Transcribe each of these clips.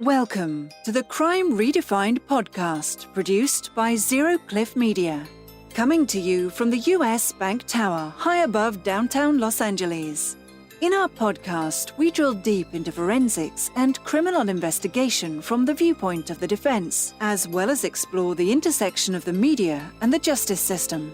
Welcome to the Crime Redefined podcast, produced by Zero Cliff Media. Coming to you from the US Bank Tower, high above downtown Los Angeles. In our podcast, we drill deep into forensics and criminal investigation from the viewpoint of the defense, as well as explore the intersection of the media and the justice system.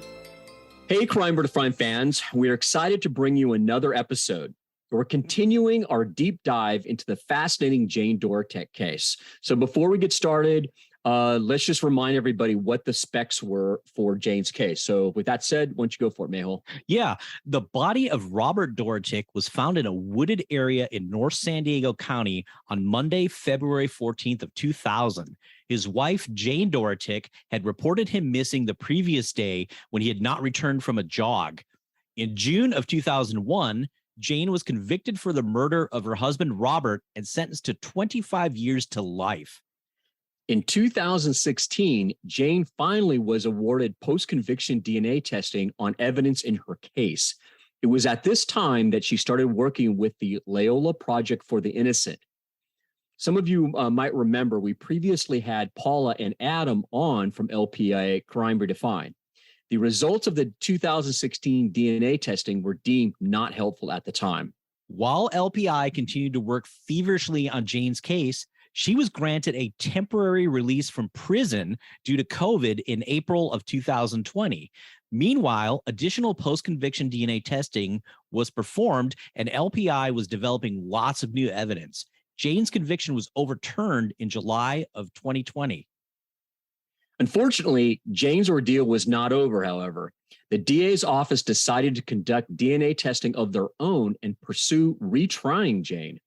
Hey, Crime Redefined fans, we're excited to bring you another episode. We're continuing our deep dive into the fascinating Jane Dorotik case. So before we get started, let's just remind everybody what the specs were for Jane's case. So with that said, why don't you go for it, Mehul? Yeah, the body of Robert Dorotik was found in a wooded area in North San Diego County on Monday, February 14th of 2000. His wife, Jane Dorotik, had reported him missing the previous day when he had not returned from a jog. In June of 2001, Jane was convicted for the murder of her husband, Robert, and sentenced to 25 years to life. In 2016, Jane finally was awarded post-conviction DNA testing on evidence in her case. It was at this time that she started working with the Loyola Project for the Innocent. Some of you might remember we previously had Paula and Adam on from LPA Crime Redefined. The results of the 2016 DNA testing were deemed not helpful at the time. While LPI continued to work feverishly on Jane's case, she was granted a temporary release from prison due to COVID in April of 2020. Meanwhile, additional post-conviction DNA testing was performed, and LPI was developing lots of new evidence. Jane's conviction was overturned in July of 2020. Unfortunately, Jane's ordeal was not over, however. The DA's office decided to conduct DNA testing of their own and pursue retrying Jane.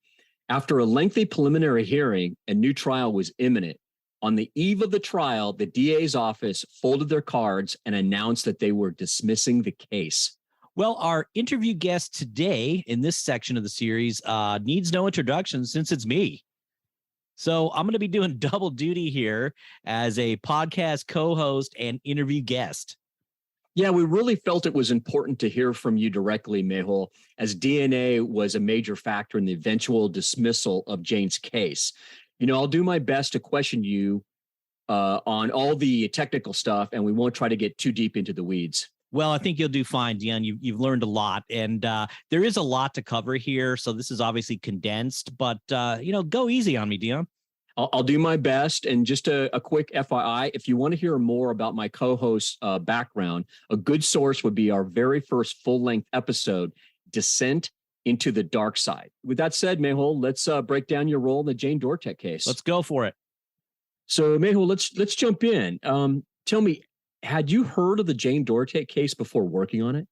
After a lengthy preliminary hearing, a new trial was imminent. On the eve of the trial, the DA's office folded their cards and announced that they were dismissing the case. Well, our interview guest today in this section of the series needs no introduction since it's me. So I'm going to be doing double duty here as a podcast co-host and interview guest. Yeah, we really felt it was important to hear from you directly, Mehul, as DNA was a major factor in the eventual dismissal of Jane's case. You know, I'll do my best to question you on all the technical stuff, and we won't try to get too deep into the weeds. Well, I think you'll do fine, Dion. You've learned a lot, and there is a lot to cover here. So this is obviously condensed, but, go easy on me, Dion. I'll do my best. And just a quick FYI, if you want to hear more about my co-host's background, a good source would be our very first full-length episode, Descent into the Dark Side. With that said, Mehul, let's break down your role in the Jane Dorotik case. Let's go for it. So, Mehul, let's jump in. Tell me, had you heard of the Jane Dorotik case before working on it?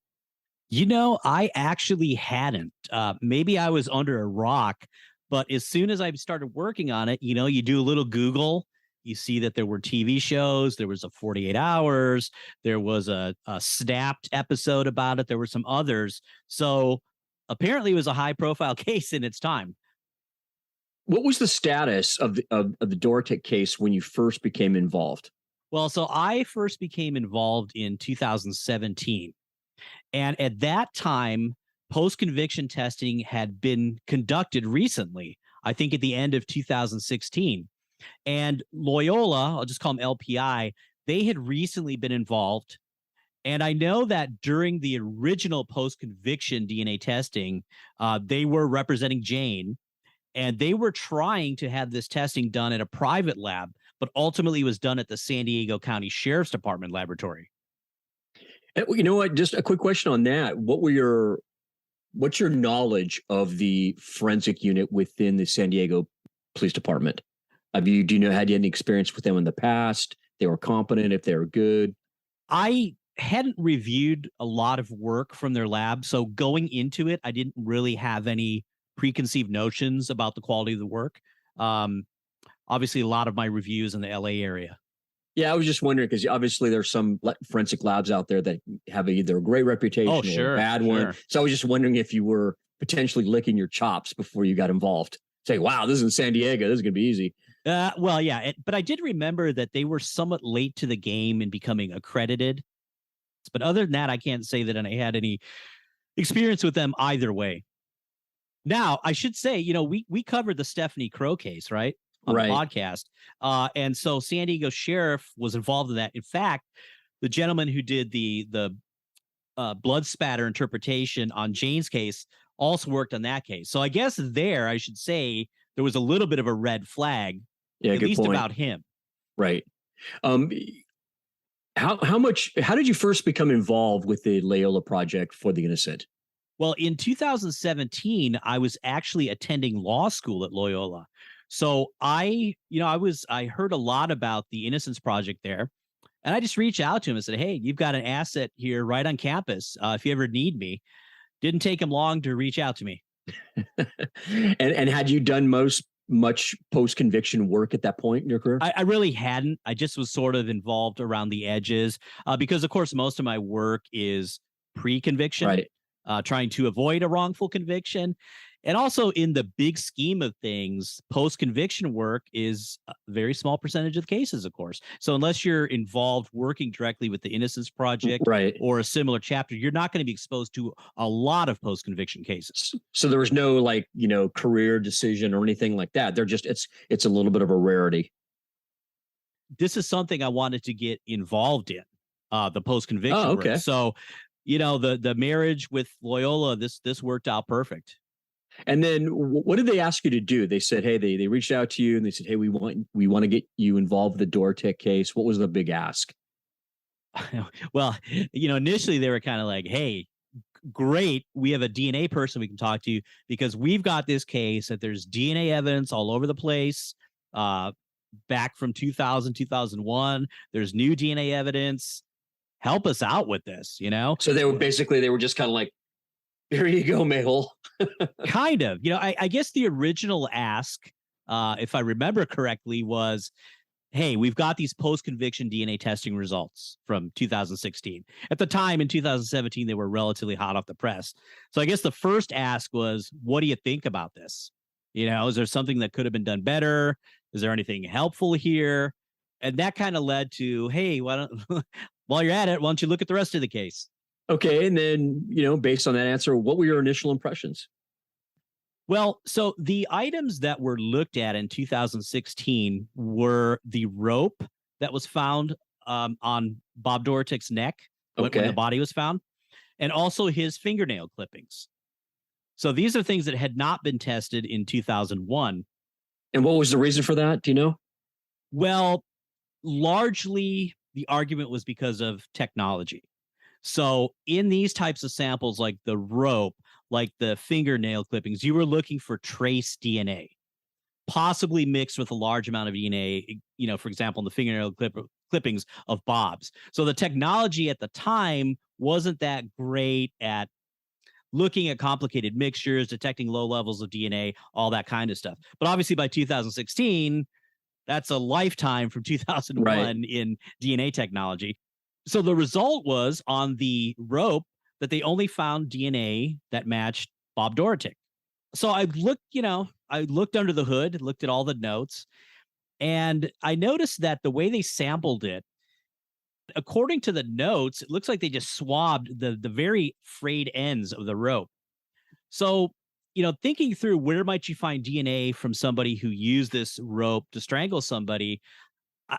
You know, I actually hadn't. Maybe I was under a rock, but as soon as I started working on it, you do a little Google, you see that there were TV shows, there was a 48 Hours, there was a Snapped episode about it, there were some others. So apparently it was a high-profile case in its time. What was the status of the Dorotik case when you first became involved? Well, so I first became involved in 2017. And at that time, post-conviction testing had been conducted recently, I think at the end of 2016. And Loyola, I'll just call them LPI, they had recently been involved. And I know that during the original post-conviction DNA testing, they were representing Jane, and they were trying to have this testing done at a private lab, but ultimately was done at the San Diego County Sheriff's Department laboratory. You know what? Just a quick question on that. What's your knowledge of the forensic unit within the San Diego Police Department? Had you any experience with them in the past? They were competent, if they were good? I hadn't reviewed a lot of work from their lab, so going into it, I didn't really have any preconceived notions about the quality of the work. Obviously, a lot of my reviews in the LA area. Yeah, I was just wondering because obviously there's some forensic labs out there that have either a great reputation or a bad one. So I was just wondering if you were potentially licking your chops before you got involved. Say, wow, this is in San Diego. This is going to be easy. Well, yeah, but I did remember that they were somewhat late to the game in becoming accredited. But other than that, I can't say that I had any experience with them either way. Now, I should say, we covered the Stephanie Crow case, right? on Right. the podcast. And so San Diego Sheriff was involved in that. In fact, the gentleman who did the blood spatter interpretation on Jane's case also worked on that case. So I guess there, I should say, there was a little bit of a red flag, Yeah, at good least point. about him. Right. How did you first become involved with the Loyola Project for the Innocent? Well, in 2017, I was actually attending law school at Loyola. So I heard a lot about the Innocence Project there. And I just reached out to him and said, hey, you've got an asset here right on campus. If you ever need me. Didn't take him long to reach out to me. and had you done much post-conviction work at that point in your career? I really hadn't. I just was sort of involved around the edges because, of course, most of my work is pre-conviction, Right. Trying to avoid a wrongful conviction. And also in the big scheme of things, post-conviction work is a very small percentage of the cases, of course. So unless you're involved working directly with the Innocence Project Right. or a similar chapter, you're not going to be exposed to a lot of post-conviction cases. So there was no career decision or anything like that. They're just it's a little bit of a rarity. This is something I wanted to get involved in, the post-conviction okay. work. So, the marriage with Loyola, this worked out perfect. And then what did they ask you to do? They said, hey, they reached out to you and they said, hey, we want to get you involved with the Dorotik case. What was the big ask? Well, initially they were kind of like, hey, great. We have a DNA person we can talk to because we've got this case that there's DNA evidence all over the place. Back from 2000, 2001, there's new DNA evidence. Help us out with this, So they were just kind of like, here you go, Mehul. Kind of. I guess the original ask, if I remember correctly, was, hey, we've got these post-conviction DNA testing results from 2016. At the time, in 2017, they were relatively hot off the press. So I guess the first ask was, what do you think about this? Is there something that could have been done better? Is there anything helpful here? And that kind of led to, hey, why don't, while you're at it, why don't you look at the rest of the case? Okay. And then, based on that answer, what were your initial impressions? Well, so the items that were looked at in 2016 were the rope that was found on Bob Dorotik's neck when the body was found, and also his fingernail clippings. So these are things that had not been tested in 2001. And what was the reason for that? Do you know? Well, largely the argument was because of technology. So in these types of samples, like the rope, like the fingernail clippings, you were looking for trace DNA, possibly mixed with a large amount of DNA, for example, in the fingernail clippings of Bob's. So the technology at the time wasn't that great at looking at complicated mixtures, detecting low levels of DNA, all that kind of stuff. But obviously by 2016, that's a lifetime from 2001 in DNA technology. So the result was on the rope that they only found DNA that matched Bob Dorotik. So I looked under the hood, looked at all the notes, and I noticed that the way they sampled it, according to the notes, it looks like they just swabbed the very frayed ends of the rope. So, thinking through where might you find DNA from somebody who used this rope to strangle somebody,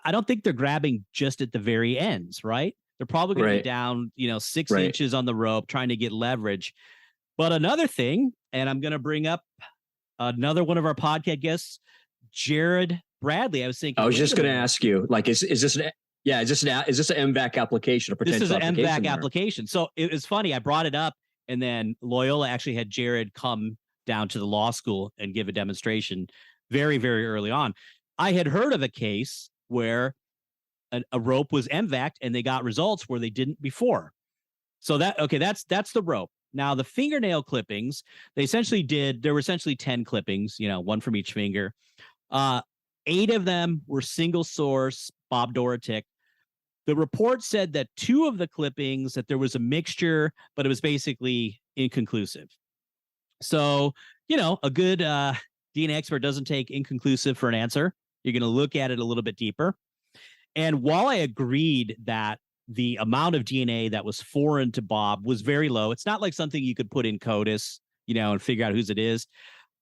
I don't think they're grabbing just at the very ends, right? They're probably going to be down, 6 inches on the rope trying to get leverage. But another thing, and I'm going to bring up another one of our podcast guests, Jared Bradley. I was just going to ask you, is this an MVAC application, a potential application? This is an MVAC application. So it was funny. I brought it up, and then Loyola actually had Jared come down to the law school and give a demonstration very, very early on. I had heard of a case where a rope was MVAC'd and they got results where they didn't before. So that's the rope. Now the fingernail clippings, there were essentially 10 clippings, one from each finger. 8 of them were single source Bob Dorotik. The report said that 2 of the clippings, that there was a mixture, but it was basically inconclusive. So, a good DNA expert doesn't take inconclusive for an answer. You're going to look at it a little bit deeper. And while I agreed that the amount of DNA that was foreign to Bob was very low, it's not like something you could put in CODIS, and figure out whose it is.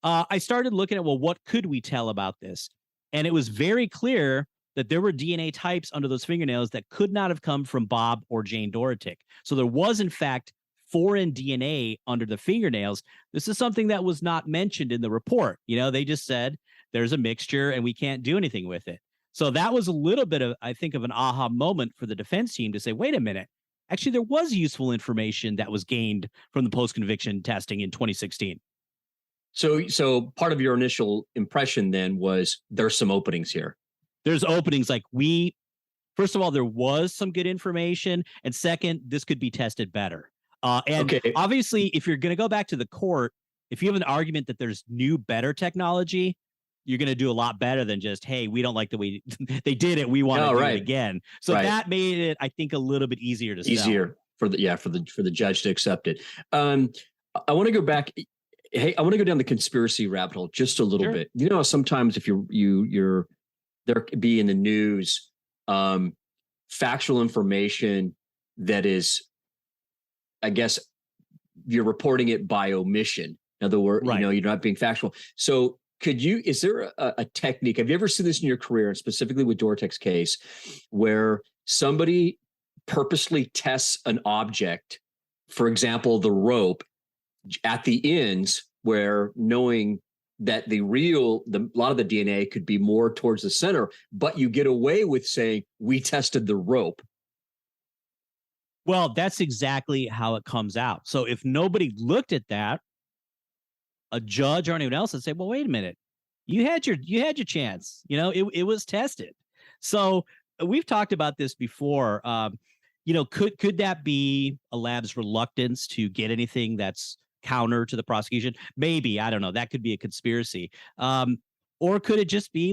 I started looking at, what could we tell about this? And it was very clear that there were DNA types under those fingernails that could not have come from Bob or Jane Dorotik. So there was, in fact, foreign DNA under the fingernails. This is something that was not mentioned in the report. They just said there's a mixture and we can't do anything with it. So that was a little bit of, I think, of an aha moment for the defense team to say, wait a minute, actually, there was useful information that was gained from the post-conviction testing in 2016. So part of your initial impression then was there's some openings here. There's openings. First of all, there was some good information. And second, this could be tested better. Obviously, if you're going to go back to the court, if you have an argument that there's new, better technology, you're going to do a lot better than just, hey, we don't like the way they did it. We want to do it again. So that made it, I think, a little bit easier to sell. For the judge to accept it. I want to go back. Hey, I want to go down the conspiracy rabbit hole just a little bit. Sometimes if you're there could be in the news factual information that is, I guess, you're reporting it by omission. In other words, you're not being factual. So is there a technique? Have you ever seen this in your career, and specifically with Dorotik's case, where somebody purposely tests an object, for example, the rope, at the ends, where knowing that a lot of the DNA could be more towards the center, but you get away with saying, we tested the rope? Well, that's exactly how it comes out. So if nobody looked at that, a judge or anyone else would say, well, wait a minute, you had your chance. It was tested. So we've talked about this before. Could that be a lab's reluctance to get anything that's counter to the prosecution? Maybe, I don't know. That could be a conspiracy. Or could it just be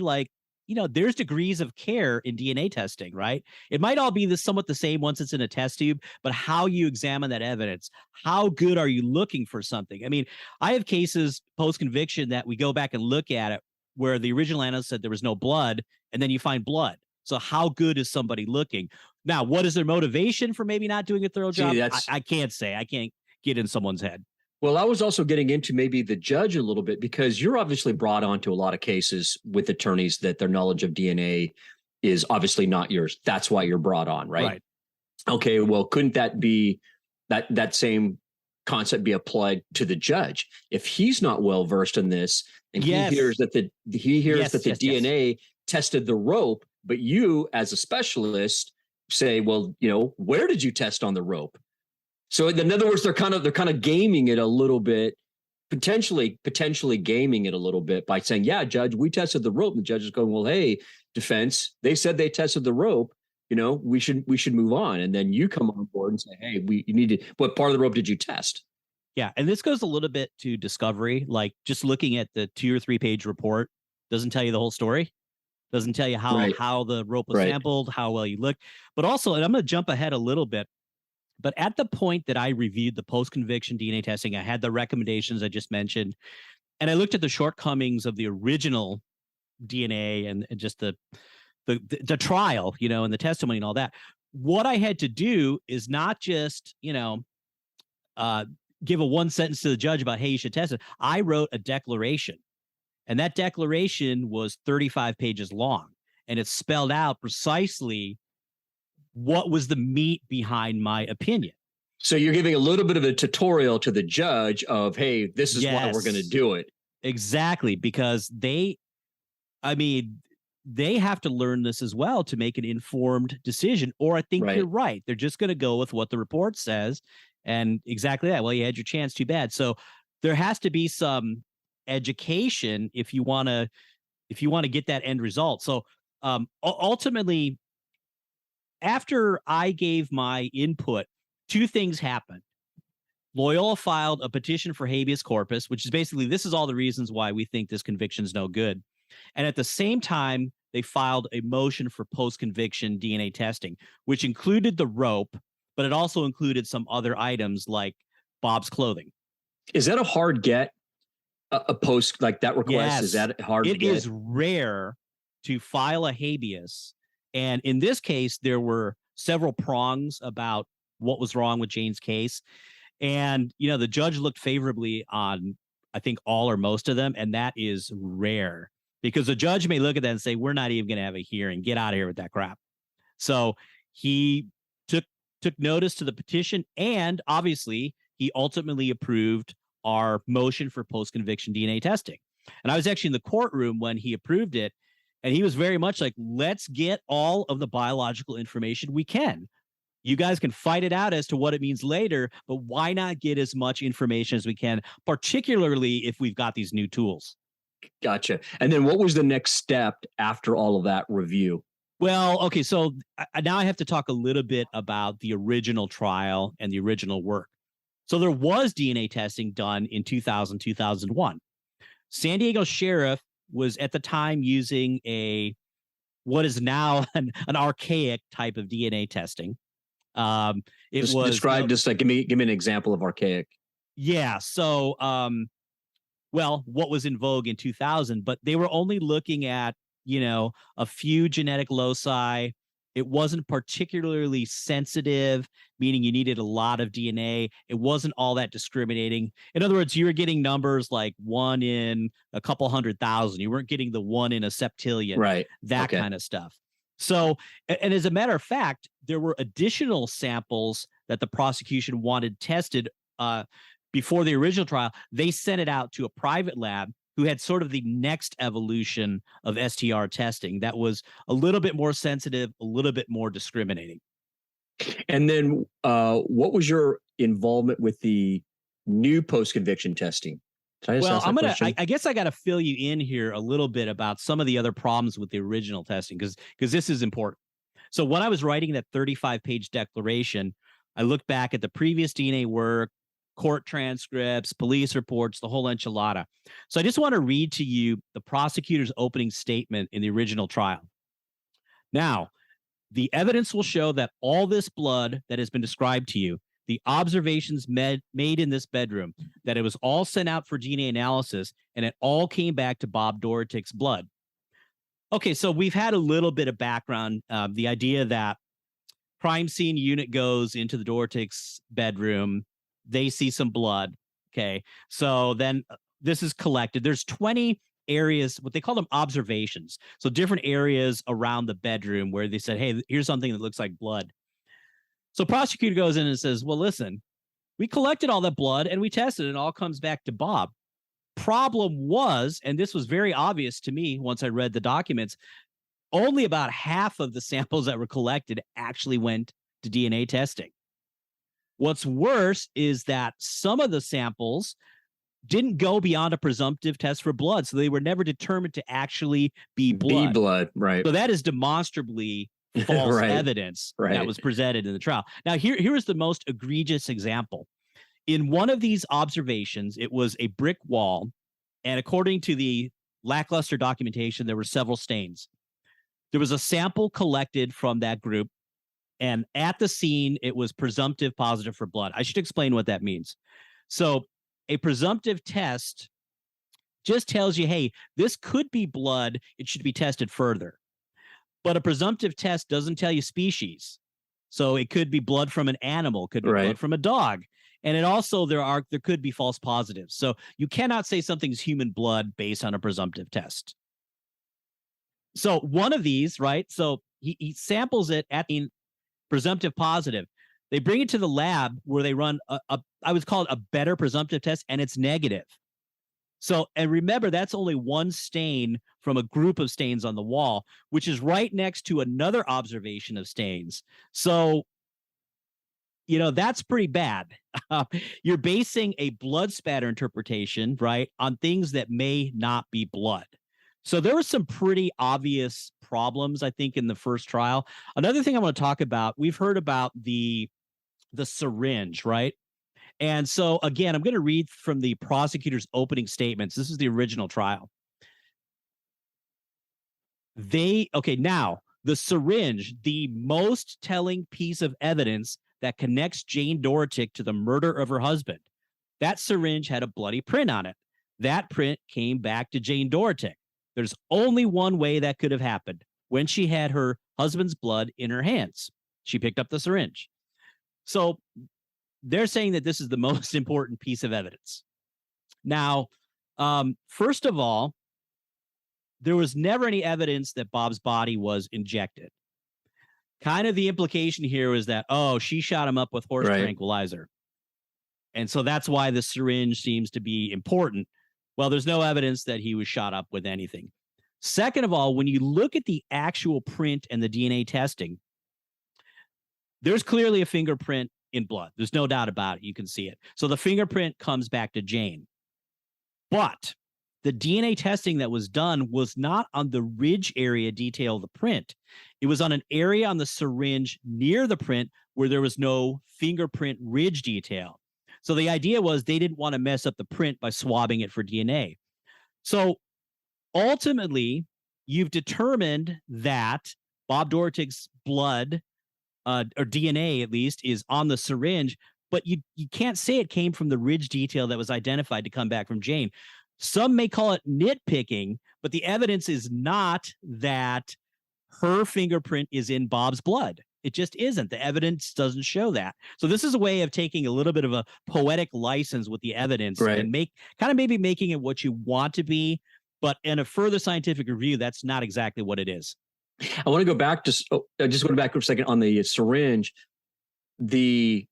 there's degrees of care in DNA testing, right? It might all be somewhat the same once it's in a test tube, but how you examine that evidence, how good are you looking for something? I mean, I have cases post-conviction that we go back and look at it where the original analyst said there was no blood, and then you find blood. So how good is somebody looking? Now, what is their motivation for maybe not doing a thorough job? I can't say. I can't get in someone's head. Well, I was also getting into maybe the judge a little bit, because you're obviously brought onto a lot of cases with attorneys that their knowledge of DNA is obviously not yours. That's why you're brought on, right? Okay, well, couldn't that be that same concept be applied to the judge? If he's not well versed in this, and he hears that the DNA tested the rope, but you as a specialist say, well, where did you test on the rope? So in other words, they're kind of gaming it a little bit, potentially gaming it a little bit by saying, yeah, judge, we tested the rope. And the judge is going, well, hey, defense, they said they tested the rope. We should move on. And then you come on board and say, hey, you need to, what part of the rope did you test? Yeah. And this goes a little bit to discovery, like just looking at the 2 or 3 page report doesn't tell you the whole story. Doesn't tell you how the rope was sampled, how well you looked. But also, and I'm going to jump ahead a little bit, but at the point that I reviewed the post-conviction DNA testing, I had the recommendations I just mentioned, and I looked at the shortcomings of the original DNA and just the trial, and the testimony and all that. What I had to do is not just, give a one sentence to the judge about, hey, you should test it. I wrote a declaration, and that declaration was 35 pages long, and it spelled out precisely what was the meat behind my opinion. So you're giving a little bit of a tutorial to the judge of, hey, this is why we're going to do it. Exactly, because they have to learn this as well to make an informed decision. Or I think you're right. They're just going to go with what the report says. And exactly that. Well, you had your chance. Too bad. So there has to be some education if you want to get that end result. So ultimately, after I gave my input, 2 things happened. Loyola filed a petition for habeas corpus, which is basically, this is all the reasons why we think this conviction's no good. And at the same time, they filed a motion for post-conviction DNA testing, which included the rope, but it also included some other items like Bob's clothing. Is that a hard get? A post like that request? Yes. Is that hard to get? It is rare to file a habeas. And in this case, there were several prongs about what was wrong with Jane's case. And, the judge looked favorably on, I think, all or most of them. And that is rare. because the judge may look at that and say, we're not even going to have a hearing. Get out of here with that crap. So he took notice to the petition, and obviously he ultimately approved our motion for post-conviction DNA testing. And I was actually in the courtroom when he approved it, and he was very much like, let's get all of the biological information we can. You guys can fight it out as to what it means later, but why not get as much information as we can, particularly if we've got these new tools? Gotcha. And then what was the next step after all of that review? Well, okay, so now I have to talk a little bit about the original trial and the original work. So there was DNA testing done in 2000, 2001. San Diego Sheriff was at the time using what is now an archaic type of DNA testing. It was described. Just like give me an example of archaic. Yeah. So, well, what was in vogue in 2000, but they were only looking at, a few genetic loci. It wasn't particularly sensitive, meaning you needed a lot of DNA. It wasn't all that discriminating. In other words, you were getting numbers like 1 in a couple 100,000. You weren't getting the 1 in a septillion, right? That kind of stuff. So, and as a matter of fact, there were additional samples that the prosecution wanted tested before the original trial. They sent it out to a private lab who had sort of the next evolution of STR testing that was a little bit more sensitive, a little bit more discriminating. And then what was your involvement with the new post-conviction testing? Well, I guess I got to fill you in here a little bit about some of the other problems with the original testing, because this is important. So when I was writing that 35-page declaration, I looked back at the previous DNA work, court transcripts, police reports, the whole enchilada. So I just want to read to you the prosecutor's opening statement in the original trial. Now, the evidence will show that all this blood that has been described to you, the observations made in this bedroom, that it was all sent out for DNA analysis, and it all came back to Bob Dorotik's blood. Okay, so we've had a little bit of background, the idea that crime scene unit goes into the Dorotik's bedroom, they see some blood. Okay. So then this is collected. There's 20 areas, what they call them observations. So different areas around the bedroom where they said, hey, here's something that looks like blood. So prosecutor goes in and says, well, listen, we collected all that blood and we tested it, and it all comes back to Bob. Problem was, and this was very obvious to me once I read the documents, only about half of the samples that were collected actually went to DNA testing. What's worse is that some of the samples didn't go beyond a presumptive test for blood, so they were never determined to actually be blood. Be blood, right. So that is demonstrably false evidence that was presented in the trial. Now, here is the most egregious example. In one of these observations, it was a brick wall, and according to the lackluster documentation, there were several stains. There was a sample collected from that group, and at the scene, it was presumptive positive for blood. I should explain what that means. So a presumptive test just tells you, hey, this could be blood. It should be tested further. But a presumptive test doesn't tell you species. So it could be blood from an animal, could be blood from a dog. And it also, there could be false positives. So you cannot say something's human blood based on a presumptive test. So one of these, right? So he samples it at the presumptive positive. They bring it to the lab where they run I would call it a better presumptive test, and it's negative. So, and remember, that's only one stain from a group of stains on the wall, which is right next to another observation of stains. So, that's pretty bad. You're basing a blood spatter interpretation, right, on things that may not be blood. So there were some pretty obvious problems, I think, in the first trial. Another thing I want to talk about, we've heard about the syringe, right? And so, again, I'm going to read from the prosecutor's opening statements. This is the original trial. Now, the syringe, the most telling piece of evidence that connects Jane Dorotik to the murder of her husband. That syringe had a bloody print on it. That print came back to Jane Dorotik. There's only one way that could have happened: when she had her husband's blood in her hands. She picked up the syringe. So they're saying that this is the most important piece of evidence. Now, first of all, there was never any evidence that Bob's body was injected. Kind of the implication here is that, oh, she shot him up with horse tranquilizer. And so that's why the syringe seems to be important. Well, there's no evidence that he was shot up with anything. Second of all, when you look at the actual print and the DNA testing, there's clearly a fingerprint in blood. There's no doubt about it. You can see it. So the fingerprint comes back to Jane. But the DNA testing that was done was not on the ridge area detail of the print. It was on an area on the syringe near the print where there was no fingerprint ridge detail. So the idea was they didn't want to mess up the print by swabbing it for DNA. So ultimately, you've determined that Bob Dorotik's blood, or DNA at least, is on the syringe, but you can't say it came from the ridge detail that was identified to come back from Jane. Some may call it nitpicking, but the evidence is not that her fingerprint is in Bob's blood. It just isn't. The evidence doesn't show that. So this is a way of taking a little bit of a poetic license with the evidence and maybe making it what you want to be. But in a further scientific review, that's not exactly what it is. I want to go back to, just going back for a second on the syringe, because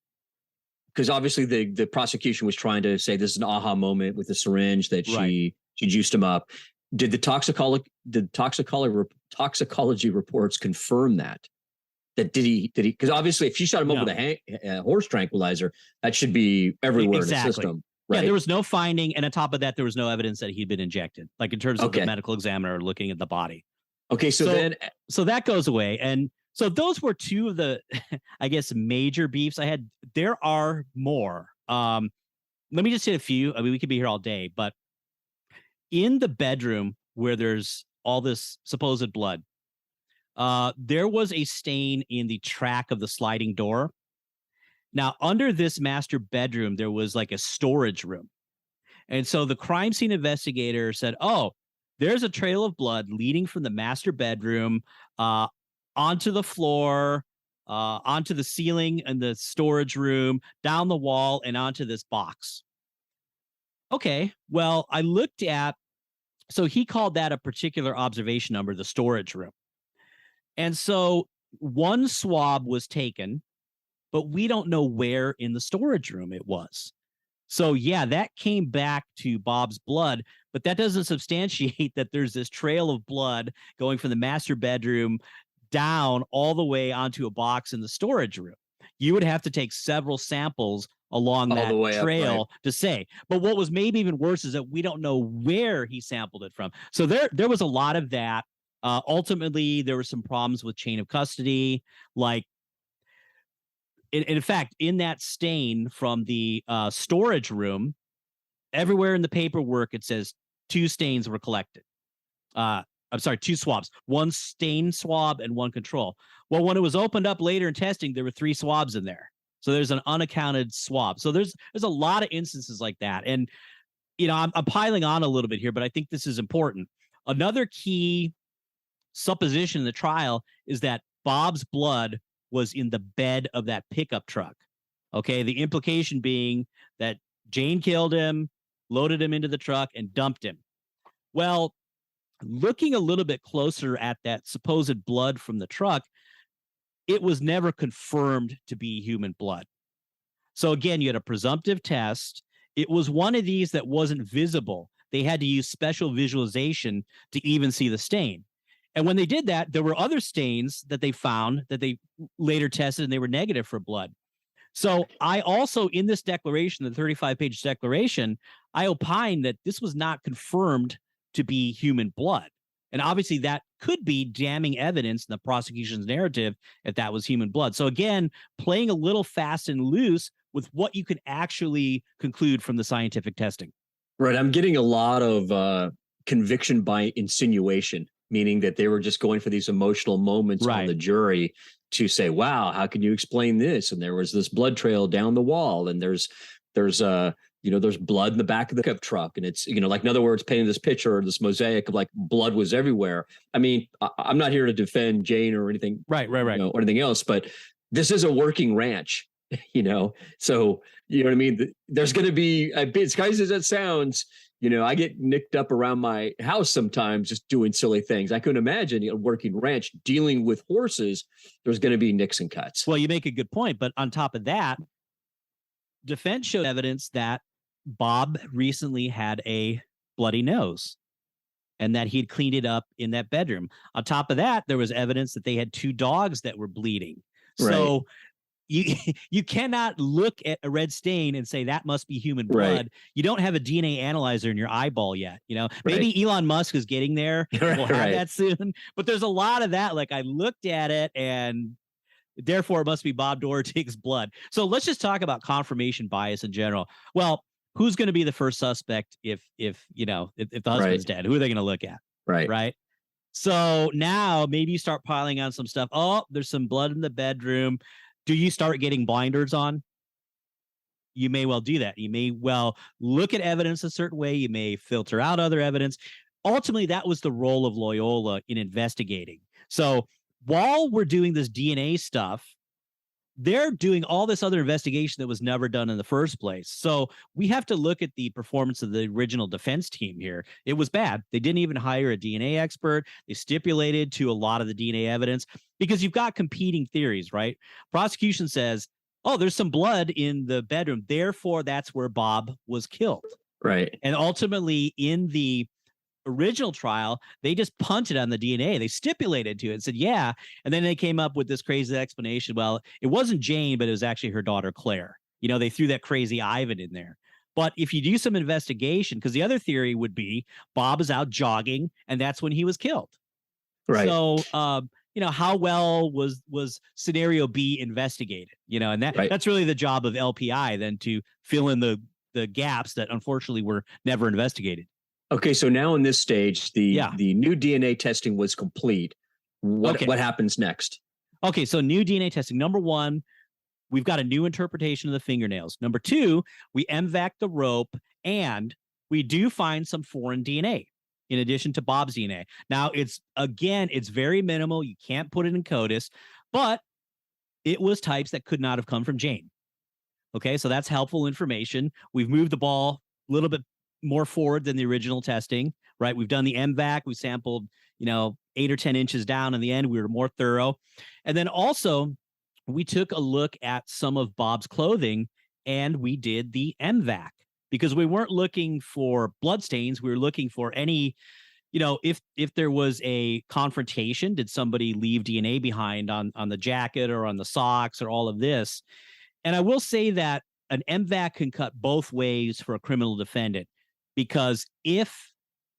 obviously the prosecution was trying to say this is an aha moment with the syringe that she juiced him up. Did the toxicology reports confirm that? Did he? Because obviously, if she shot him up with a horse tranquilizer, that should be everywhere in the system. Right? Yeah, there was no finding, and on top of that, there was no evidence that he'd been injected. Like in terms of the medical examiner looking at the body. Okay, so that goes away, and so those were two of the, I guess, major beefs I had. There are more. Let me just hit a few. I mean, we could be here all day, but in the bedroom where there's all this supposed blood, there was a stain in the track of the sliding door. Now, under this master bedroom, there was like a storage room. And so the crime scene investigator said, oh, there's a trail of blood leading from the master bedroom onto the floor, onto the ceiling in the storage room, down the wall, and onto this box. Okay, well, I looked at, so he called that a particular observation number, the storage room. And so one swab was taken, but we don't know where in the storage room it was. So yeah, that came back to Bob's blood, but that doesn't substantiate that there's this trail of blood going from the master bedroom down all the way onto a box in the storage room. You would have to take several samples along that trail to say. But what was maybe even worse is that we don't know where he sampled it from. So there was a lot of that. Ultimately, there were some problems with chain of custody. Like, in fact, in that stain from the storage room, everywhere in the paperwork, it says 2 stains were collected. I'm sorry, 2 swabs, 1 stain swab and 1 control. Well, when it was opened up later in testing, there were 3 swabs in there. So there's an unaccounted swab. So there's a lot of instances like that. And, I'm piling on a little bit here, but I think this is important. Another key supposition in the trial is that Bob's blood was in the bed of that pickup truck. Okay. The implication being that Jane killed him, loaded him into the truck, and dumped him. Well, looking a little bit closer at that supposed blood from the truck, it was never confirmed to be human blood. So again, you had a presumptive test. It was one of these that wasn't visible. They had to use special visualization to even see the stain. And when they did that, there were other stains that they found that they later tested, and they were negative for blood. So I also, in this declaration, the 35-page declaration, I opined that this was not confirmed to be human blood. And obviously that could be damning evidence in the prosecution's narrative if that was human blood. So again, playing a little fast and loose with what you can actually conclude from the scientific testing. Right. I'm getting a lot of conviction by insinuation, meaning that they were just going for these emotional moments on the jury to say, wow, how can you explain this? And there was this blood trail down the wall, and there's blood in the back of the pickup truck. And it's, like, in other words, painting this picture, this mosaic of like blood was everywhere. I mean, I'm not here to defend Jane or anything, right. Or anything else, but this is a working ranch, so, you know what I mean? There's going to be, as guys as that sounds, I get nicked up around my house sometimes just doing silly things. I couldn't imagine, working ranch, dealing with horses, there's going to be nicks and cuts. Well, you make a good point. But on top of that, defense showed evidence that Bob recently had a bloody nose and that he'd cleaned it up in that bedroom. On top of that, there was evidence that they had 2 dogs that were bleeding. So you cannot look at a red stain and say that must be human blood. Right. You don't have a DNA analyzer in your eyeball yet. Maybe Elon Musk is getting there. We'll have that soon. But there's a lot of that. Like, I looked at it and therefore it must be Bob Dorotik's blood. So let's just talk about confirmation bias in general. Well, who's going to be the first suspect if the husband's dead? Who are they going to look at? Right. So now maybe you start piling on some stuff. Oh, there's some blood in the bedroom. Do you start getting blinders on? You may well do that. You may well look at evidence a certain way. You may filter out other evidence. Ultimately, that was the role of Loyola in investigating. So while we're doing this DNA stuff, they're doing all this other investigation that was never done in the first place. So we have to look at the performance of the original defense team here. It was bad. They didn't even hire a DNA expert. They stipulated to a lot of the DNA evidence because you've got competing theories, right? Prosecution says, oh, there's some blood in the bedroom. Therefore, that's where Bob was killed. Right. And ultimately, in the original trial, they just punted on the DNA. They stipulated to it and said, yeah. And then they came up with this crazy explanation. Well, it wasn't Jane, but it was actually her daughter, Claire. They threw that crazy Ivan in there. But if you do some investigation, because the other theory would be Bob is out jogging and that's when he was killed. Right. So, how well was scenario B investigated? And that's really the job of LPI then, to fill in the gaps that unfortunately were never investigated. Okay, so now in this stage, the new DNA testing was complete. What happens next? Okay, so new DNA testing. Number 1, we've got a new interpretation of the fingernails. Number 2, we MVAC the rope, and we do find some foreign DNA in addition to Bob's DNA. Now, it's very minimal. You can't put it in CODIS, but it was types that could not have come from Jane. Okay, so that's helpful information. We've moved the ball a little bit more forward than the original testing, right? We've done the MVAC. We sampled, 8 or 10 inches down. In the end, we were more thorough. And then also, we took a look at some of Bob's clothing and we did the MVAC because we weren't looking for bloodstains. We were looking for any, if there was a confrontation, did somebody leave DNA behind on the jacket or on the socks or all of this? And I will say that an MVAC can cut both ways for a criminal defendant. Because if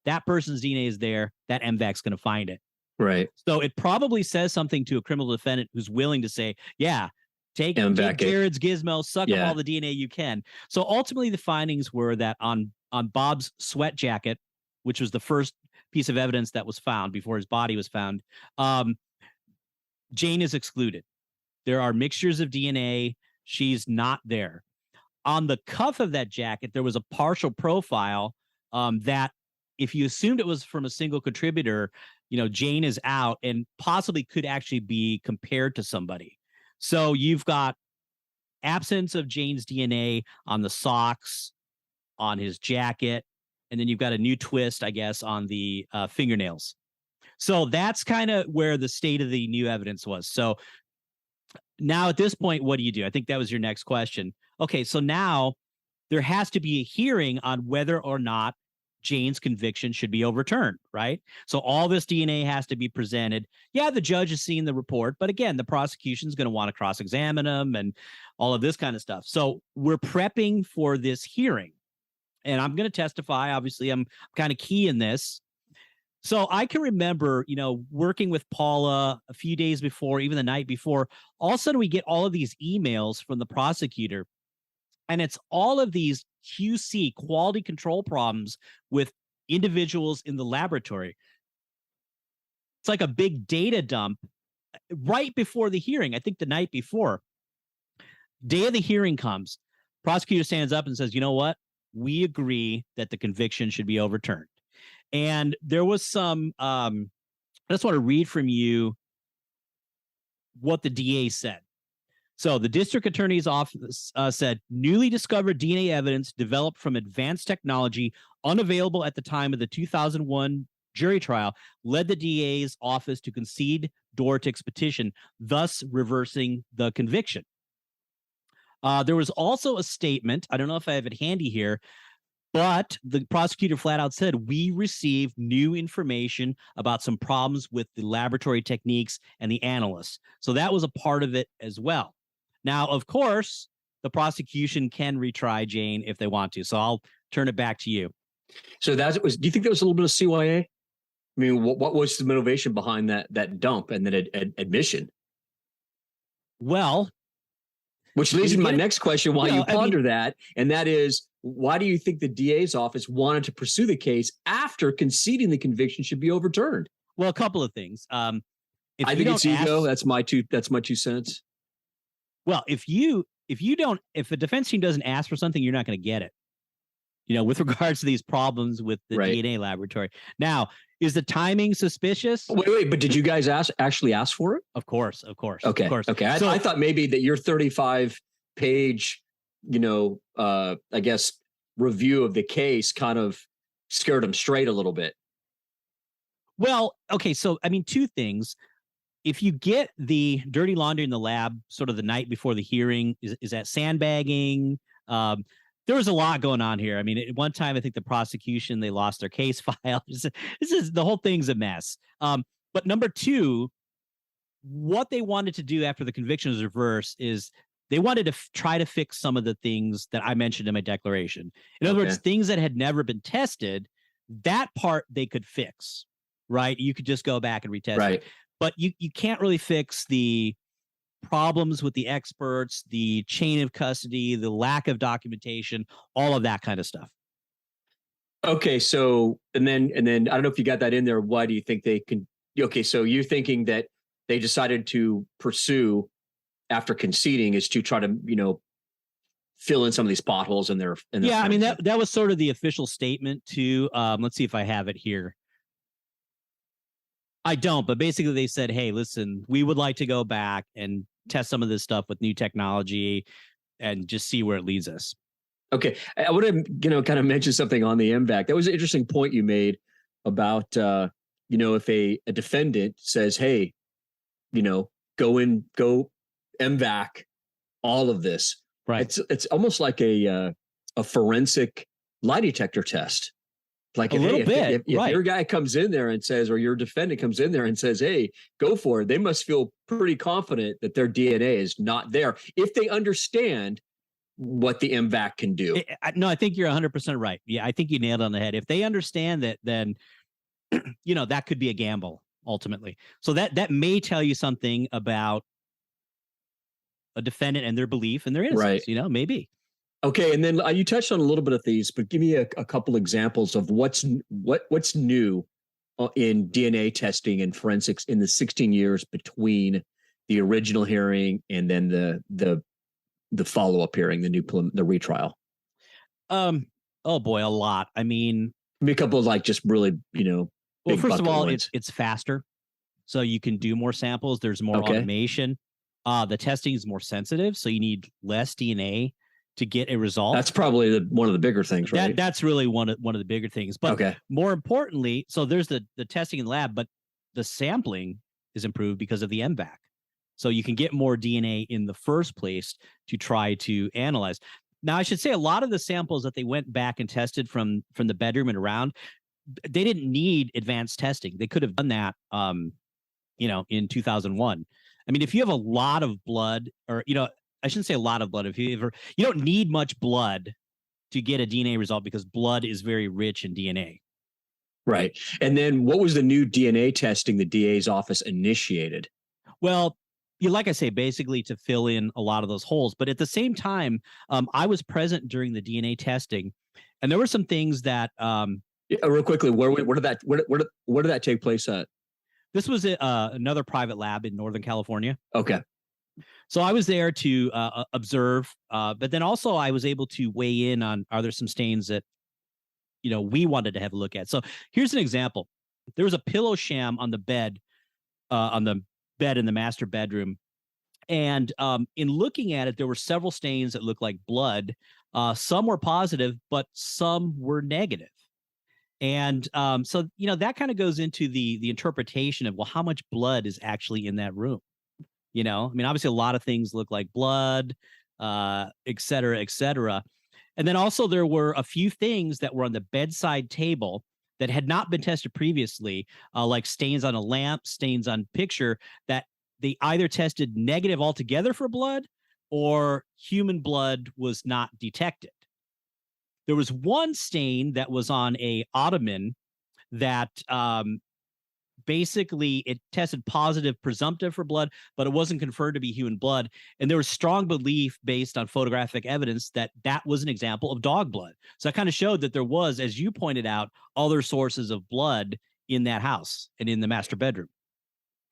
that person's DNA is there, that MVAC's going to find it. Right. So it probably says something to a criminal defendant who's willing to say, yeah, take Jared's gizmo, suck up all the DNA you can. So ultimately, the findings were that on Bob's sweat jacket, which was the first piece of evidence that was found before his body was found, Jane is excluded. There are mixtures of DNA. She's not there. On the cuff of that jacket, there was a partial profile that if you assumed it was from a single contributor, Jane is out and possibly could actually be compared to somebody. So you've got absence of Jane's DNA on the socks, on his jacket, and then you've got a new twist, I guess, on the fingernails. So that's kind of where the state of the new evidence was. So now at this point, what do you do? I think that was your next question. Okay, so now there has to be a hearing on whether or not Jane's conviction should be overturned, right? So all this DNA has to be presented. Yeah, the judge has seen the report, but again, the prosecution is going to want to cross-examine them and all of this kind of stuff. So we're prepping for this hearing, and I'm going to testify. Obviously, I'm kind of key in this. So I can remember, working with Paula a few days before, even the night before, all of a sudden we get all of these emails from the prosecutor, and it's all of these QC, quality control problems with individuals in the laboratory. It's like a big data dump right before the hearing. I think the night before. Day of the hearing comes. Prosecutor stands up and says, you know what? We agree that the conviction should be overturned. And there was some, I just want to read from you what the DA said. So the district attorney's office said newly discovered DNA evidence developed from advanced technology unavailable at the time of the 2001 jury trial led the DA's office to concede Dorotik's petition, thus reversing the conviction. There was also a statement, I don't know if I have it handy here, but the prosecutor flat out said, we received new information about some problems with the laboratory techniques and the analysts. So that was a part of it as well. Now, of course, the prosecution can retry Jane if they want to. So I'll turn it back to you. So do you think there was a little bit of CYA? I mean, what was the motivation behind that dump and that admission? Well, which leads to my next question while you ponder that. And that is, why do you think the DA's office wanted to pursue the case after conceding the conviction should be overturned? Well, a couple of things. I think it's ego. That's my 2 cents. Well, if a defense team doesn't ask for something, you're not going to get it. With regards to these problems with the DNA laboratory. Now, is the timing suspicious? Wait, but did you guys actually ask for it? Of course. Okay. Of course. Okay. I thought maybe that your 35-page, I guess, review of the case kind of scared them straight a little bit. Well, okay. So, I mean, 2 things. If you get the dirty laundry in the lab sort of the night before the hearing, is that sandbagging? There was a lot going on here. I mean, at one time, I think the prosecution, they lost their case file. The whole thing's a mess. But number 2, what they wanted to do after the conviction was reversed is they wanted to try to fix some of the things that I mentioned in my declaration. In other words, things that had never been tested, that part they could fix, right? You could just go back and retest it. But you can't really fix the problems with the experts, the chain of custody, the lack of documentation, all of that kind of stuff. Okay, so and then I don't know if you got that in there. Why do you think they can? Okay, so you're thinking that they decided to pursue after conceding is to try to fill in some of these potholes in their I mean that was sort of the official statement too. Let's see if I have it here. I don't, but basically they said, hey, listen, we would like to go back and test some of this stuff with new technology and just see where it leads us. Okay. I want to, kind of mention something on the MVAC. That was an interesting point you made about, if a defendant says, hey, go MVAC all of this. Right. It's almost like a forensic lie detector test. Like, if your guy comes in there and says, or your defendant comes in there and says, hey, go for it, they must feel pretty confident that their DNA is not there if they understand what the MVAC can do. No, I think you're 100% right. Yeah, I think you nailed it on the head. If they understand that, then, that could be a gamble ultimately. So that may tell you something about a defendant and their belief and their innocence, maybe. Okay, and then you touched on a little bit of these, but give me a couple examples of what's new in DNA testing and forensics in the 16 years between the original hearing and then the follow-up hearing, the retrial. Oh boy, a lot. I mean, a couple of like just really well, first of all, it's faster, so you can do more samples. There's more automation. The testing is more sensitive, so you need less DNA to get a result. That's probably one of the bigger things, right? That's really one of the bigger things. But more importantly, so there's the testing in the lab, but the sampling is improved because of the MVAC. So you can get more DNA in the first place to try to analyze. Now, I should say a lot of the samples that they went back and tested from the bedroom and around, they didn't need advanced testing. They could have done that, in 2001. I mean, if you have a lot of blood or, I shouldn't say a lot of blood. If you don't need much blood to get a DNA result because blood is very rich in DNA. Right. And then what was the new DNA testing the DA's office initiated? Well, like I say, basically to fill in a lot of those holes. But at the same time, I was present during the DNA testing, and there were some things that. Real quickly, where did that take place at? This was another private lab in Northern California. Okay. So I was there to observe, but then also I was able to weigh in on, are there some stains that, we wanted to have a look at. So here's an example. There was a pillow sham on the bed in the master bedroom. And in looking at it, there were several stains that looked like blood. Some were positive, but some were negative. And so, that kind of goes into the interpretation of, well, how much blood is actually in that room? Obviously a lot of things look like blood, et cetera, et cetera. And then also there were a few things that were on the bedside table that had not been tested previously, like stains on a lamp, stains on picture, that they either tested negative altogether for blood or human blood was not detected. There was one stain that was on a ottoman that basically it tested positive presumptive for blood, but it wasn't confirmed to be human blood. And there was strong belief based on photographic evidence that that was an example of dog blood. So that kind of showed that there was, as you pointed out, other sources of blood in that house and in the master bedroom.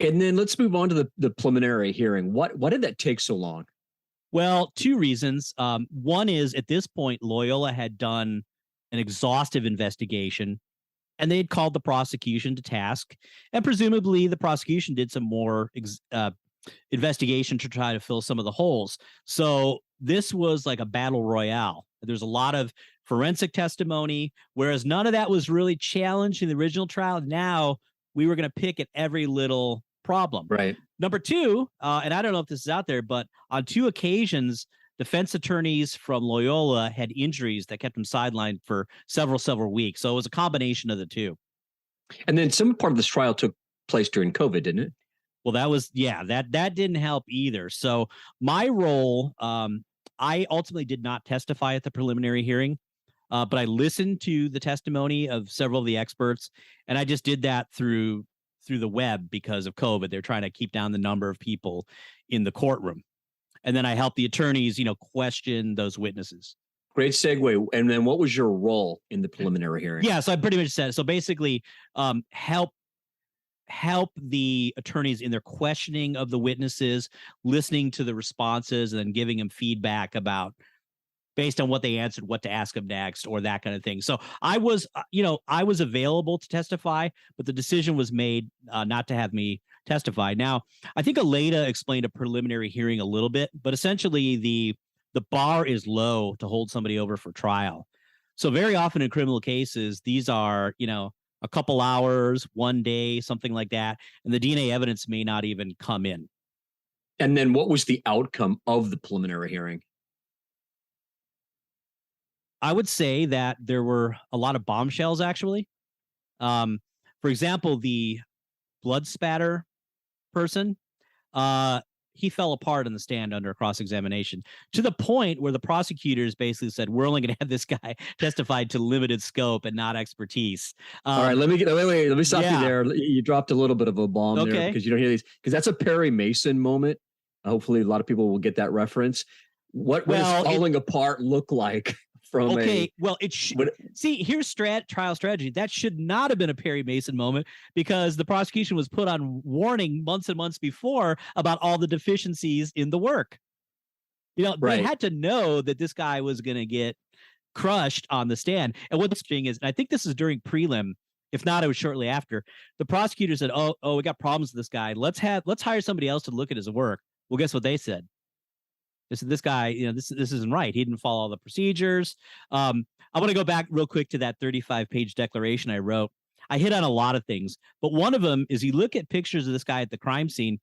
And then let's move on to the preliminary hearing. Why did that take so long? Well, two reasons. One is at this point, Loyola had done an exhaustive investigation and they had called the prosecution to task. And presumably the prosecution did some more investigation to try to fill some of the holes. So this was like a battle royale. There's a lot of forensic testimony, whereas none of that was really challenged in the original trial. Now we were going to pick at every little problem. Right. Number two, and I don't know if this is out there, but on two occasions, defense attorneys from Loyola had injuries that kept them sidelined for several weeks. So it was a combination of the two. And then some part of this trial took place during COVID, didn't it? Well, that didn't help either. So my role, I ultimately did not testify at the preliminary hearing, but I listened to the testimony of several of the experts, and I just did that through the web because of COVID. They're trying to keep down the number of people in the courtroom. And then I helped the attorneys, question those witnesses. Great segue. And then what was your role in the preliminary hearing? Yeah, so I pretty much said, so basically help the attorneys in their questioning of the witnesses, listening to the responses, and then giving them feedback about, based on what they answered, what to ask them next, or that kind of thing. So I was available to testify, but the decision was made not to have me testify. Now, I think Aleda explained a preliminary hearing a little bit, but essentially the bar is low to hold somebody over for trial. So very often in criminal cases, these are, a couple hours, one day, something like that, and the DNA evidence may not even come in. And then what was the outcome of the preliminary hearing? I would say that there were a lot of bombshells, actually. For example, the blood spatter person, he fell apart in the stand under cross-examination to the point where the prosecutors basically said, we're only going to have this guy testify to limited scope and not expertise. All right, let me stop you there. You dropped a little bit of a bomb there because you don't hear these, because that's a Perry Mason moment. Hopefully a lot of people will get that reference. What does falling apart look like? Here's trial strategy. That should not have been a Perry Mason moment, because the prosecution was put on warning months and months before about all the deficiencies in the work. They had to know that this guy was going to get crushed on the stand. And what's interesting is, and I think this is during prelim, if not, it was shortly after, the prosecutor said, oh, we got problems with this guy. Let's hire somebody else to look at his work. Well, guess what they said? This guy, this isn't right. He didn't follow all the procedures. I want to go back real quick to that 35-page declaration I wrote. I hit on a lot of things, but one of them is you look at pictures of this guy at the crime scene.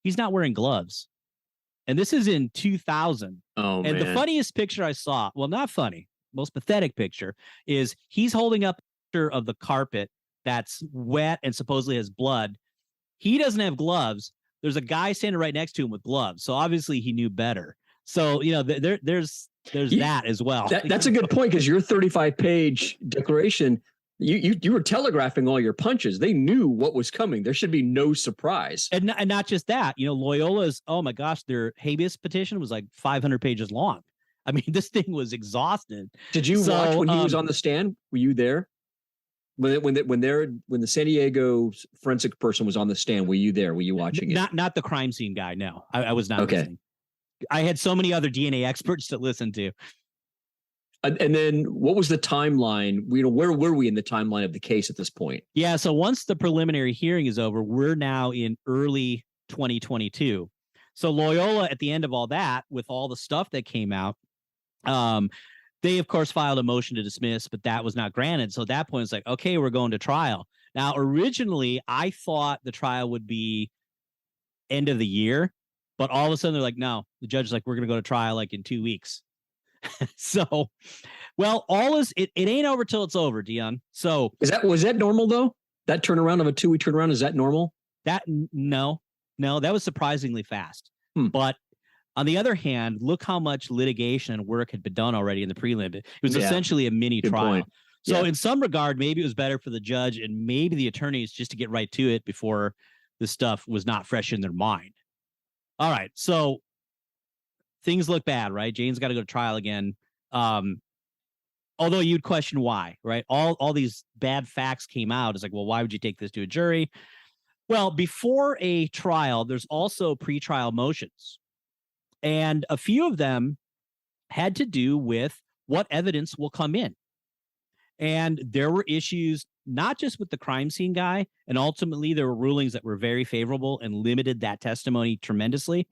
He's not wearing gloves. And this is in 2000. Oh, and man. The funniest picture I saw, well, not funny, most pathetic picture, is he's holding up a picture of the carpet that's wet and supposedly has blood. He doesn't have gloves. There's a guy standing right next to him with gloves. So obviously he knew better. So, there's that as well. That's a good point, because your 35-page declaration, you were telegraphing all your punches. They knew what was coming. There should be no surprise. And not just that, Loyola's, oh my gosh, their habeas petition was like 500 pages long. I mean, this thing was exhausted. Did you watch when he was on the stand? Were you there? When the San Diego forensic person was on the stand, were you there? Were you watching it? Not the crime scene guy. No, I was not. Okay. Listening. I had so many other DNA experts to listen to. And then what was the timeline? Where were we in the timeline of the case at this point? Yeah. So once the preliminary hearing is over, we're now in early 2022. So Loyola, at the end of all that, with all the stuff that came out, they, of course, filed a motion to dismiss, but that was not granted. So at that point, it's like, okay, we're going to trial. Now, originally, I thought the trial would be end of the year, but all of a sudden they're like, no, the judge is like, we're going to go to trial like in 2 weeks. So, well, it ain't over till it's over, Dion. So was that normal though? That turnaround of a 2-week turnaround, is that normal? No, that was surprisingly fast. But on the other hand, look how much litigation and work had been done already in the prelim. It was essentially a mini trial. Point. So in some regard, maybe it was better for the judge and maybe the attorneys just to get right to it before the stuff was not fresh in their mind. All right. So things look bad, right? Jane's got to go to trial again. Although you'd question why, right? All these bad facts came out. It's like, well, why would you take this to a jury? Well, before a trial, there's also pretrial motions. And a few of them had to do with what evidence will come in. And there were issues, not just with the crime scene guy, and ultimately there were rulings that were very favorable and limited that testimony tremendously.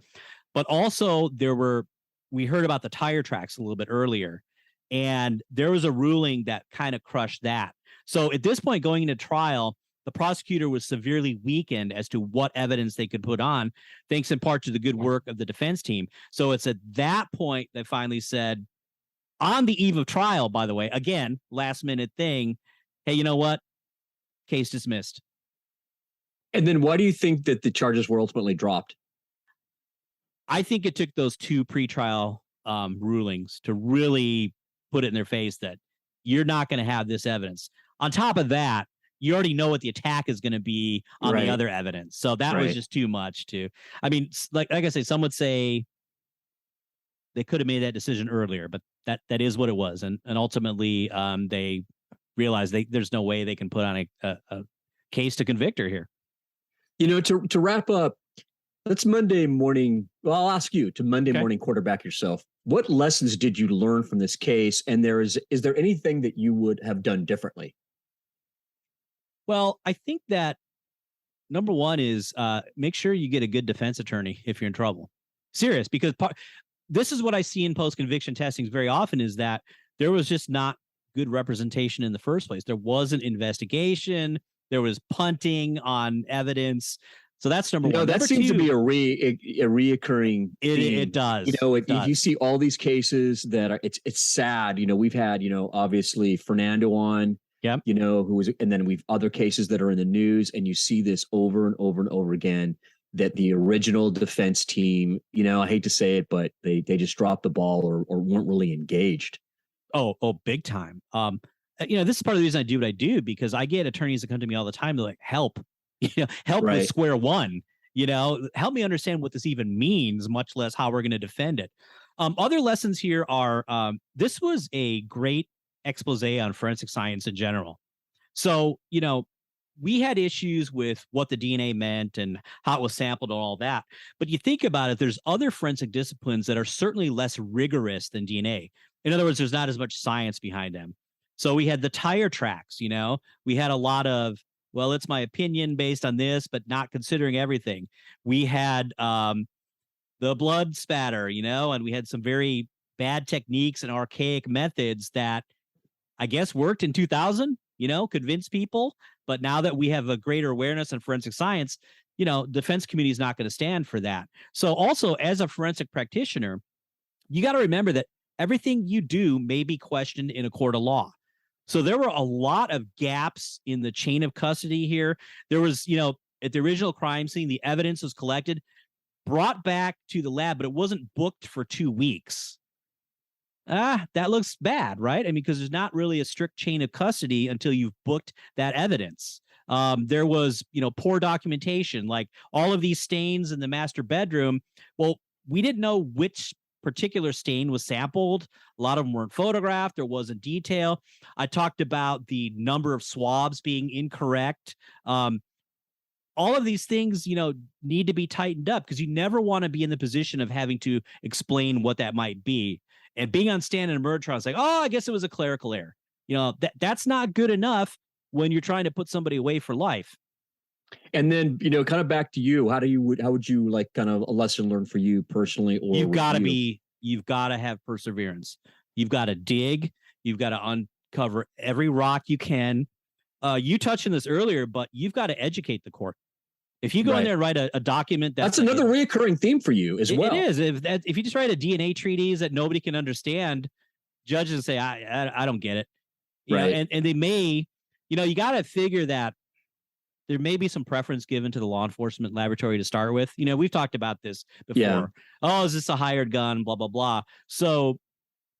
But also we heard about the tire tracks a little bit earlier, and there was a ruling that kind of crushed that. So at this point, going into trial, the prosecutor was severely weakened as to what evidence they could put on, thanks in part to the good work of the defense team. So it's at that point they finally said, on the eve of trial, by the way, again, last minute thing, hey, you know what? Case dismissed. And then why do you think that the charges were ultimately dropped? I think it took those 2 pretrial rulings to really put it in their face that you're not going to have this evidence. On top of that, you already know what the attack is going to be on the other evidence. So that was just too much I mean, like I say, some would say they could have made that decision earlier, but that is what it was. And ultimately they realized there's no way they can put on a case to convict her here. You know, to wrap up, let's Monday morning. Well, I'll ask you to Monday morning quarterback yourself. What lessons did you learn from this case? And is there anything that you would have done differently? Well, I think that number one is make sure you get a good defense attorney if you're in trouble. Serious, because this is what I see in post-conviction testings very often is that there was just not good representation in the first place. There wasn't investigation. There was punting on evidence. So that's number one. That seems to be a reoccurring theme. It does. You see all these cases that are, it's sad. We've had, obviously Fernando on, who was, and then we've other cases that are in the news, and you see this over and over and over again, that the original defense team, I hate to say it, but they just dropped the ball or weren't really engaged. Oh, big time. This is part of the reason I do what I do, because I get attorneys that come to me all the time. They're like, help with square one, help me understand what this even means, much less how we're going to defend it. Other lessons here are, this was a great expose on forensic science in general. So, we had issues with what the DNA meant and how it was sampled and all that. But you think about it, there's other forensic disciplines that are certainly less rigorous than DNA. In other words, there's not as much science behind them. So we had the tire tracks, we had a lot of, well, it's my opinion based on this, but not considering everything. We had the blood spatter, and we had some very bad techniques and archaic methods that I guess worked in 2000, convinced people. But now that we have a greater awareness in forensic science, defense community is not going to stand for that. So also, as a forensic practitioner, you got to remember that everything you do may be questioned in a court of law. So there were a lot of gaps in the chain of custody here. There was, at the original crime scene, the evidence was collected, brought back to the lab, but it wasn't booked for 2 weeks. That looks bad, right? I mean, because there's not really a strict chain of custody until you've booked that evidence. There was, poor documentation, like all of these stains in the master bedroom. Well, we didn't know which particular stain was sampled. A lot of them weren't photographed. There wasn't detail. I talked about the number of swabs being incorrect. All of these things, need to be tightened up, because you never want to be in the position of having to explain what that might be. And being on stand in a murder trial, it's like, I guess it was a clerical error. That's not good enough when you're trying to put somebody away for life. And then, kind of back to you, how would you like kind of a lesson learned for you personally, or You've got to have perseverance. You've got to dig. You've got to uncover every rock you can. You touched on this earlier, but you've got to educate the court. If you go in there and write a document that's another reoccurring theme for you as well. It is. If you just write a DNA treatise that nobody can understand, judges say, I don't get it. You know, and they may, you got to figure that there may be some preference given to the law enforcement laboratory to start with. We've talked about this before. Yeah. Oh, is this a hired gun? Blah, blah, blah. So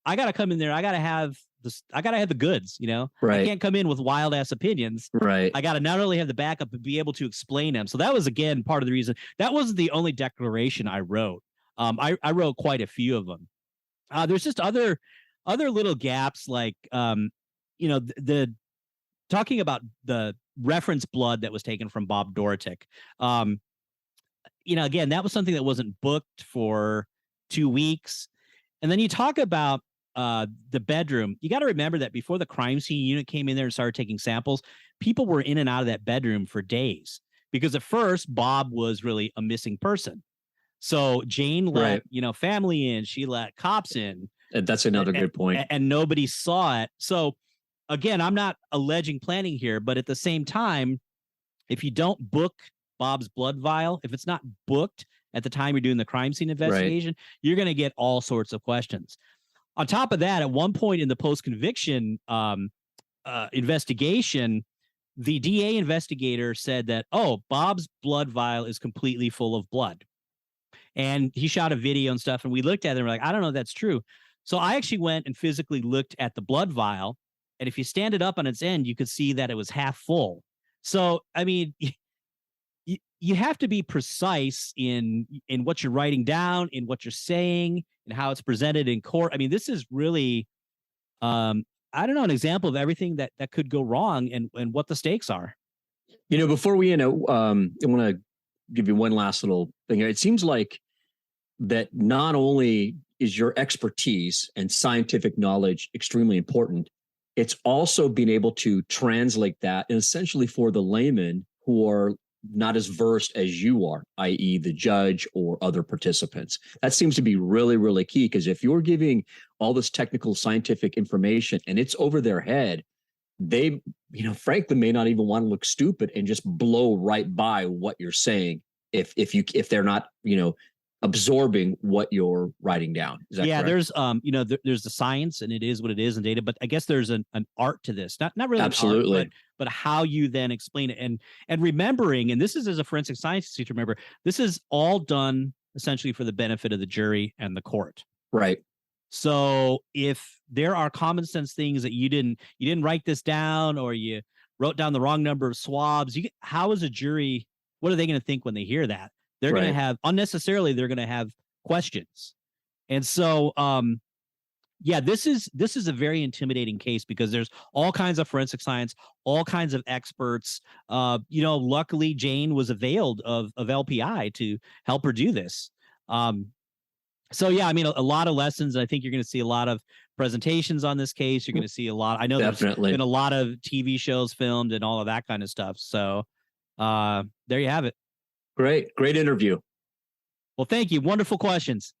I got to come in there. I got to have the goods, I can't come in with wild ass opinions. Right. I got to not only have the backup, but be able to explain them. So that was, again, part of the reason. That wasn't the only declaration I wrote. I wrote quite a few of them. There's just other little gaps, like, the talking about the reference blood that was taken from Bob Dorotik. Again, that was something that wasn't booked for 2 weeks. And then you talk about the bedroom. You got to remember that before the crime scene unit came in there and started taking samples, people were in and out of that bedroom for days, because at first Bob was really a missing person. So Jane let, family in, she let cops in. That's another good point. And nobody saw it. So again, I'm not alleging planning here, but at the same time, if you don't book Bob's blood vial, if it's not booked at the time you're doing the crime scene investigation, you're going to get all sorts of questions. On top of that, at one point in the post-conviction investigation, the DA investigator said that, Bob's blood vial is completely full of blood. And he shot a video and stuff, and we looked at it and we're like, I don't know if that's true. So I actually went and physically looked at the blood vial, and if you stand it up on its end, you could see that it was half full. So, I mean, you have to be precise in what you're writing down, in what you're saying, and how it's presented in court. I mean, this is really, I don't know, an example of everything that could go wrong and what the stakes are. Before we end, I want to give you one last little thing here. It seems like that not only is your expertise and scientific knowledge extremely important, it's also being able to translate that, and essentially for the layman who are not as versed as you are, i.e. the judge or other participants. That seems to be really, really key, because if you're giving all this technical scientific information and it's over their head, they, frankly, may not even want to look stupid and just blow right by what you're saying if they're not, absorbing what you're writing down. Is that correct? There's the science, and it is what it is, and data, but I guess there's an art to this. Not really absolutely, an art, but how you then explain it, and remembering, and this is, as a forensic science teacher, remember, this is all done essentially for the benefit of the jury and the court. Right. So if there are common sense things that you didn't write this down, or you wrote down the wrong number of swabs, how is a jury, what are they going to think when they hear that? They're going to have they're going to have questions. And so, this is a very intimidating case, because there's all kinds of forensic science, all kinds of experts. Luckily Jane was availed of LPI to help her do this. So yeah, I mean, a lot of lessons. I think you're going to see a lot of presentations on this case. You're going to see a lot. I know Definitely. There's been a lot of TV shows filmed and all of that kind of stuff. So there you have it. Great interview. Well, thank you. Wonderful questions.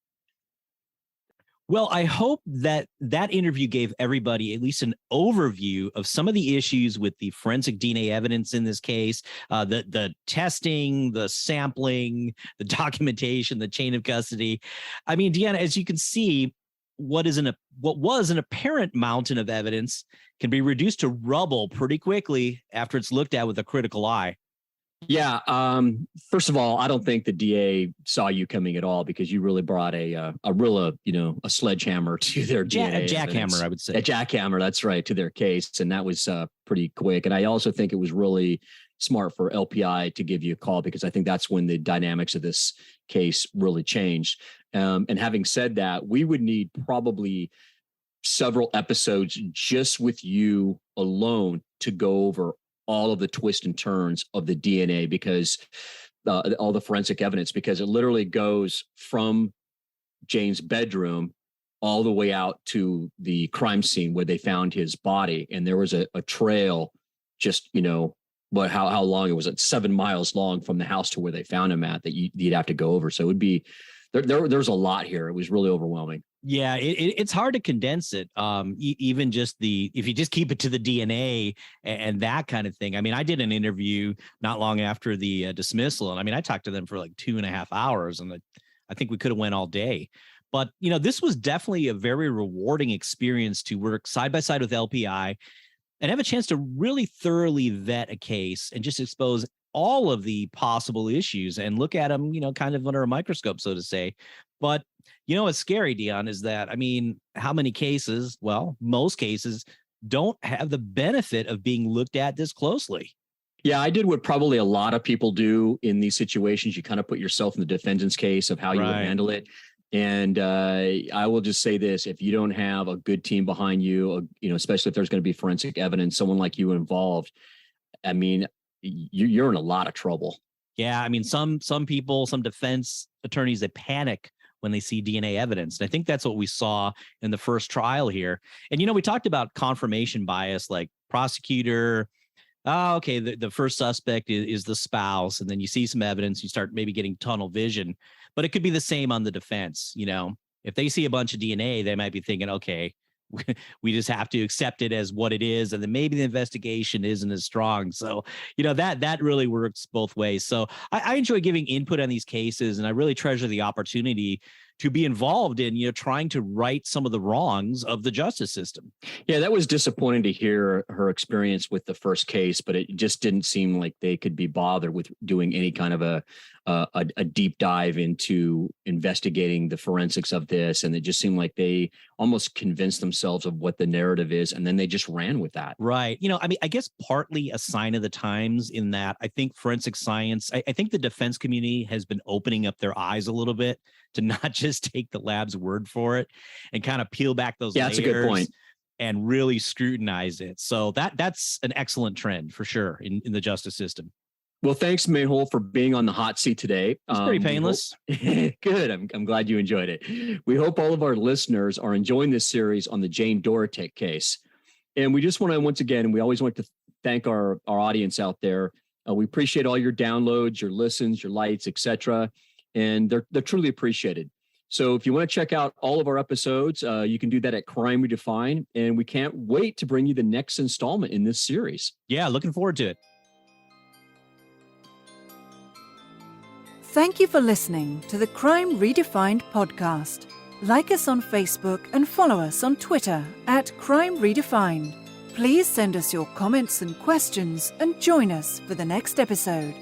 Well, I hope that interview gave everybody at least an overview of some of the issues with the forensic DNA evidence in this case, the testing, the sampling, the documentation, the chain of custody. I mean, Dion, as you can see, what was an apparent mountain of evidence can be reduced to rubble pretty quickly after it's looked at with a critical eye. Yeah. First of all, I don't think the DA saw you coming at all, because you really brought a sledgehammer to their DNA. A jackhammer, I would say. A jackhammer, that's right, to their case. And that was pretty quick. And I also think it was really smart for LPI to give you a call, because I think that's when the dynamics of this case really changed. And having said that, we would need probably several episodes just with you alone to go over all of the twists and turns of the DNA, because all the forensic evidence, because it literally goes from Jane's bedroom all the way out to the crime scene where they found his body. And there was a trail just, but how long it was, at 7 miles long from the house to where they found him at, that you'd have to go over. So it would be there's a lot here. It was really overwhelming. Yeah, it's hard to condense it. Even just if you just keep it to the DNA and that kind of thing. I mean, I did an interview not long after the dismissal, and I mean, I talked to them for like 2.5 hours, and I think we could have went all day. But this was definitely a very rewarding experience to work side by side with LPI and have a chance to really thoroughly vet a case and just expose all of the possible issues and look at them, kind of under a microscope, so to say. But what's scary, Dion, is that, I mean, how many cases, well, most cases don't have the benefit of being looked at this closely. Yeah, I did what probably a lot of people do in these situations. You kind of put yourself in the defendant's case of how you would handle it. And I will just say this: if you don't have a good team behind you, especially if there's going to be forensic evidence, someone like you involved, I mean, you're in a lot of trouble. Yeah, I mean, some people, some defense attorneys, they panic when they see DNA evidence. And I think that's what we saw in the first trial here. And, we talked about confirmation bias, like prosecutor. Oh, okay, the first suspect is the spouse. And then you see some evidence, you start maybe getting tunnel vision. But it could be the same on the defense. If they see a bunch of DNA, they might be thinking, okay, we just have to accept it as what it is. And then maybe the investigation isn't as strong. So, that really works both ways. So I enjoy giving input on these cases, and I really treasure the opportunity to be involved in, trying to right some of the wrongs of the justice system. Yeah, that was disappointing to hear her experience with the first case, but it just didn't seem like they could be bothered with doing any kind of a deep dive into investigating the forensics of this. And it just seemed like they almost convinced themselves of what the narrative is, and then they just ran with that. Right. I mean, I guess partly a sign of the times in that I think forensic science, I think the defense community has been opening up their eyes a little bit to not just take the lab's word for it and kind of peel back those layers. That's a good point. And really scrutinize it. So that's an excellent trend for sure in the justice system. Well, thanks, Mehul, for being on the hot seat today. It's pretty painless. Good. I'm glad you enjoyed it. We hope all of our listeners are enjoying this series on the Jane Dorotik case. And we just want to, once again, we always want to thank our audience out there. We appreciate all your downloads, your listens, your likes, etc. And they're truly appreciated. So if you want to check out all of our episodes, you can do that at Crime Redefined. And we can't wait to bring you the next installment in this series. Yeah, looking forward to it. Thank you for listening to the Crime Redefined podcast. Like us on Facebook and follow us on Twitter at Crime Redefined. Please send us your comments and questions and join us for the next episode.